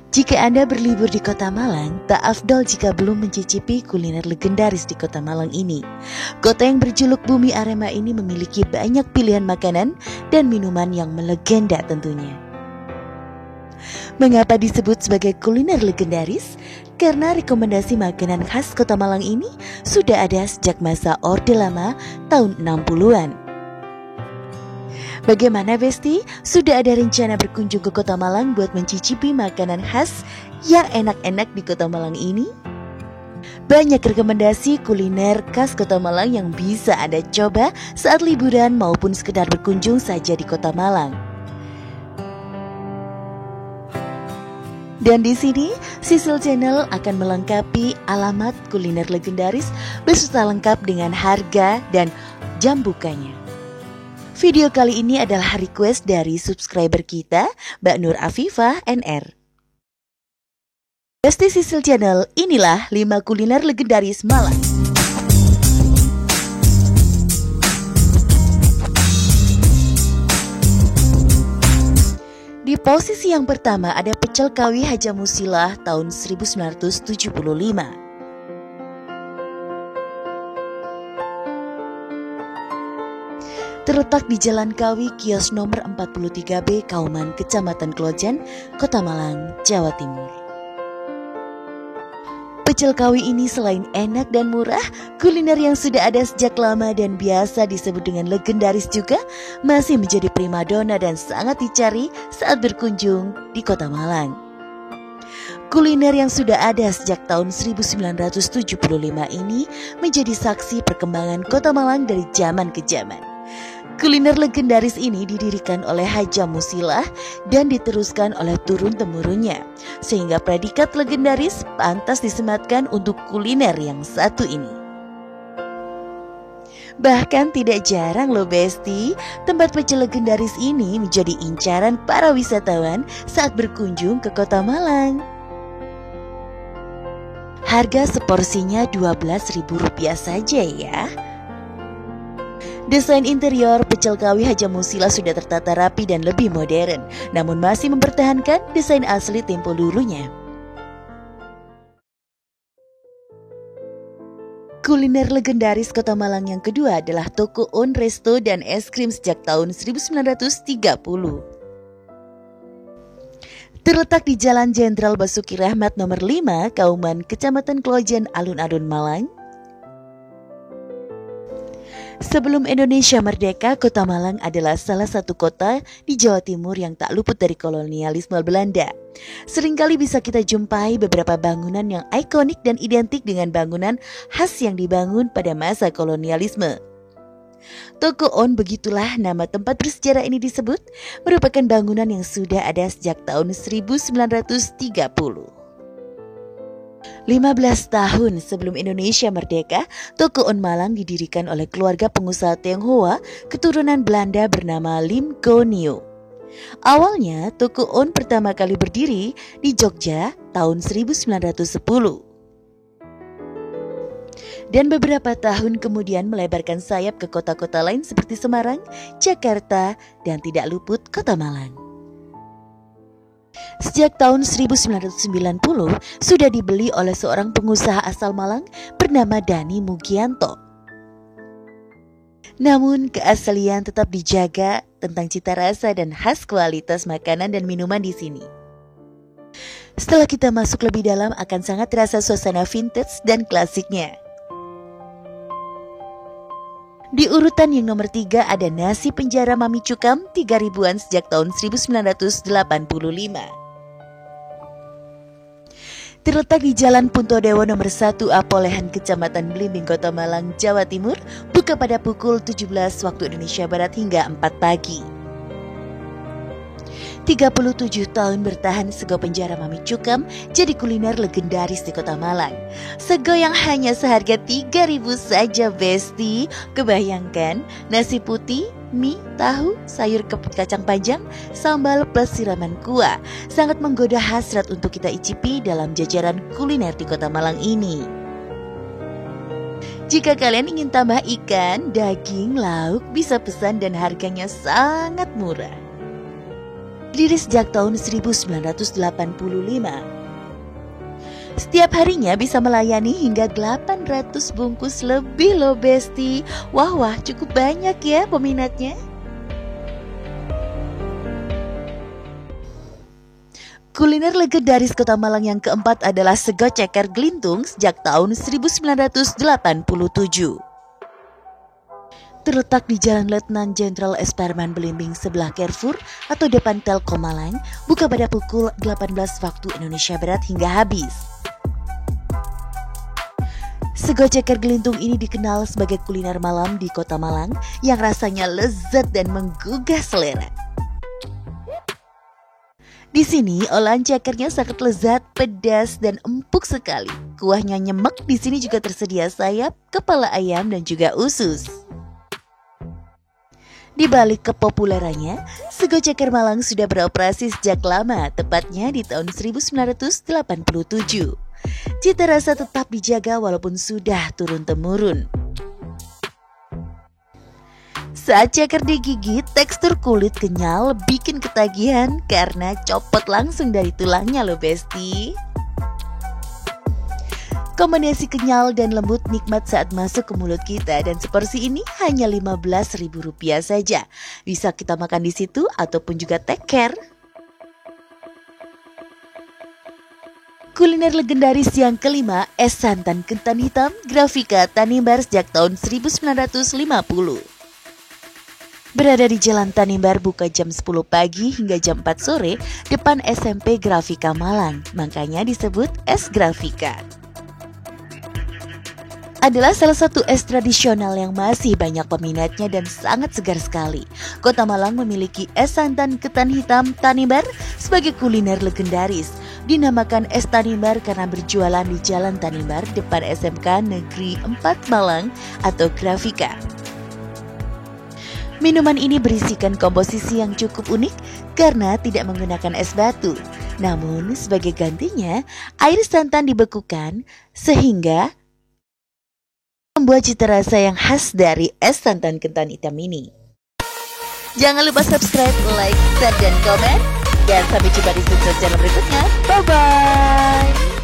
Jika Anda berlibur di Kota Malang, tak afdol jika belum mencicipi kuliner legendaris di Kota Malang ini. Kota yang berjuluk Bumi Arema ini memiliki banyak pilihan makanan dan minuman yang melegenda tentunya. Mengapa disebut sebagai kuliner legendaris? Karena rekomendasi makanan khas Kota Malang ini sudah ada sejak masa Orde Lama tahun 60-an. Bagaimana Besti? Sudah ada rencana berkunjung ke Kota Malang buat mencicipi makanan khas yang enak-enak di Kota Malang ini? Banyak rekomendasi kuliner khas Kota Malang yang bisa Anda coba saat liburan maupun sekedar berkunjung saja di Kota Malang. Dan di sini, Sisil Channel akan melengkapi alamat kuliner legendaris beserta lengkap dengan harga dan jam bukanya. Video kali ini adalah request dari subscriber kita, Mbak Nur Afifah NR. Besti Sisil Channel, inilah 5 kuliner legendaris Malang. Di posisi yang pertama ada pecel kawi Haja Musilah tahun 1975. Terletak di Jalan Kawi, kios nomor 43B, Kauman, Kecamatan Klojen, Kota Malang, Jawa Timur. Pecel kawi ini selain enak dan murah, kuliner yang sudah ada sejak lama dan biasa disebut dengan legendaris juga masih menjadi primadona dan sangat dicari saat berkunjung di Kota Malang. Kuliner yang sudah ada sejak tahun 1975 ini menjadi saksi perkembangan Kota Malang dari zaman ke zaman. Kuliner legendaris ini didirikan oleh Haja Musilah dan diteruskan oleh turun-temurunnya, sehingga predikat legendaris pantas disematkan untuk kuliner yang satu ini. Bahkan tidak jarang loh Besti, tempat pecel legendaris ini menjadi incaran para wisatawan saat berkunjung ke Kota Malang. Harga seporsinya Rp12.000 saja ya. Desain interior pecel kawi Haja Musilah sudah tertata rapi dan lebih modern, namun masih mempertahankan desain asli tempo dulunya. Kuliner legendaris Kota Malang yang kedua adalah Toko On Resto dan Es Krim sejak tahun 1930. Terletak di Jalan Jenderal Basuki Rahmat nomor 5, Kauman, Kecamatan Klojen, Alun-Alun, Malang. Sebelum Indonesia merdeka, Kota Malang adalah salah satu kota di Jawa Timur yang tak luput dari kolonialisme Belanda. Seringkali bisa kita jumpai beberapa bangunan yang ikonik dan identik dengan bangunan khas yang dibangun pada masa kolonialisme. Toko On, begitulah nama tempat bersejarah ini disebut, merupakan bangunan yang sudah ada sejak tahun 1930. 15 tahun sebelum Indonesia merdeka, Toko On Malang didirikan oleh keluarga pengusaha Tionghoa keturunan Belanda bernama Lim Go Nio. Awalnya, Toko On pertama kali berdiri di Jogja tahun 1910. Dan beberapa tahun kemudian melebarkan sayap ke kota-kota lain seperti Semarang, Jakarta, dan tidak luput Kota Malang. Sejak tahun 1990 sudah dibeli oleh seorang pengusaha asal Malang bernama Dani Mugianto. Namun keaslian tetap dijaga tentang cita rasa dan khas kualitas makanan dan minuman di sini. Setelah kita masuk lebih dalam akan sangat terasa suasana vintage dan klasiknya. Di urutan yang nomor 3 ada nasi penjara Mami Cukam 3.000-an sejak tahun 1985. Terletak di Jalan Puntodewo nomor 1A Polehan, Kecamatan Belimbing, Kota Malang, Jawa Timur, buka pada pukul 17 waktu Indonesia Barat hingga 4 pagi. 37 tahun bertahan sego penjara Mami Cukam jadi kuliner legendaris di Kota Malang. Sego yang hanya seharga 3.000 saja Besti. Kebayangkan nasi putih, mie, tahu, sayur kacang panjang, sambal plus siraman kuah. Sangat menggoda hasrat untuk kita icipi dalam jajaran kuliner di Kota Malang ini. Jika kalian ingin tambah ikan, daging, lauk bisa pesan dan harganya sangat murah. berdiri sejak tahun 1985. Setiap harinya bisa melayani hingga 800 bungkus lebih loh Besti. Wah, cukup banyak ya peminatnya. Kuliner legendaris Kota Malang yang keempat adalah sego ceker gelintung sejak tahun 1987. Terletak di Jalan Letnan Jenderal Esperman Belimbing sebelah Carrefour atau depan Telkom Malang, buka pada pukul 18 waktu Indonesia Barat hingga habis. Sego ceker gelintung ini dikenal sebagai kuliner malam di Kota Malang yang rasanya lezat dan menggugah selera. Di sini olahan cekernya sangat lezat, pedas, dan empuk sekali. Kuahnya nyemek, di sini juga tersedia sayap, kepala ayam, dan juga usus. Di balik kepopulerannya, sego ceker Malang sudah beroperasi sejak lama, tepatnya di tahun 1987. Cita rasa tetap dijaga walaupun sudah turun-temurun. Saat ceker digigit, tekstur kulit kenyal bikin ketagihan karena copot langsung dari tulangnya loh Besti. Kombinasi kenyal dan lembut nikmat saat masuk ke mulut kita dan seporsi ini hanya Rp15.000 saja. Bisa kita makan di situ ataupun juga teker. Kuliner legendaris yang kelima, es santan ketan hitam Grafika Tanimbar sejak tahun 1950. Berada di Jalan Tanimbar, buka jam 10 pagi hingga jam 4 sore depan SMP Grafika Malang, makanya disebut es Grafika. Adalah salah satu es tradisional yang masih banyak peminatnya dan sangat segar sekali. Kota Malang memiliki es santan ketan hitam Tanimbar sebagai kuliner legendaris. Dinamakan es Tanimbar karena berjualan di Jalan Tanimbar depan SMK Negeri 4 Malang atau Grafika. Minuman ini berisikan komposisi yang cukup unik karena tidak menggunakan es batu. Namun sebagai gantinya, air santan dibekukan sehingga membuat cita rasa yang khas dari es santan ketan hitam ini. Jangan lupa subscribe, like, share, dan komen. Dan sampai jumpa di channel berikutnya. Bye-bye!